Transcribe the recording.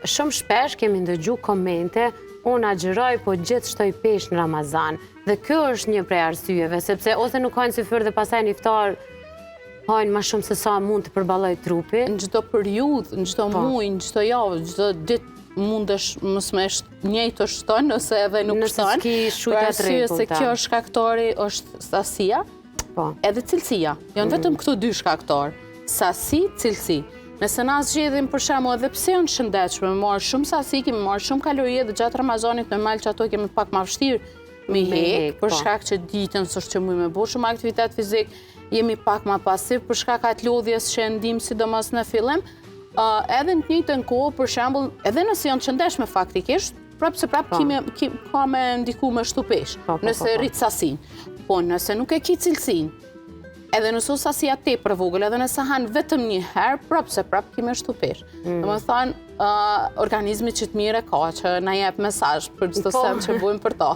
Shumë shpesh kemi ndëgju komente, unë agjeroj po gjithë shtoj pesh në Ramazan. Dhe kjo është një prej arsyeve, sepse ose nuk hajnë syfyr dhe pasaj një iftar hajnë ma shumë se sa mund të përballoj trupi. Në çdo periudhë, në çdo muaj, në çdo javë, çdo ditë mundesh mos më njëjtë të shton ose edhe nuk shton. Për arsye se kjo shkaktori është sasia, edhe cilësia. Janë vetëm këto dy shkaktorë, sasi, cilësi. Nëse na zgjedhim për shembull edhe pse janë shëndetshme, me marrë shumë sasi, kemi marrë shumë kalori dhe gjatë Ramazanit normal që ato kemi pak më vështirë me hek, për shkak që ditën s'është që mujë me bo shumë aktivitet fizik, jemi pak më pasiv për shkak atë lodhjes që ndim sidomos në fillim, edhe në të njëjtën kohë për shembull, edhe nëse janë të shëndetshme faktikisht, ka me ndiku me shtu pesh, nëse rrit sasin. Po nëse nuk e ki cilësin, edhe nëse sasia tepër vogël, edhe nëse hanë vetëm një herë, prapë kime shtu pesh. Domethënë, organizmi që të mire ka, që na jep mesazh për çdo sem që bujmë për to.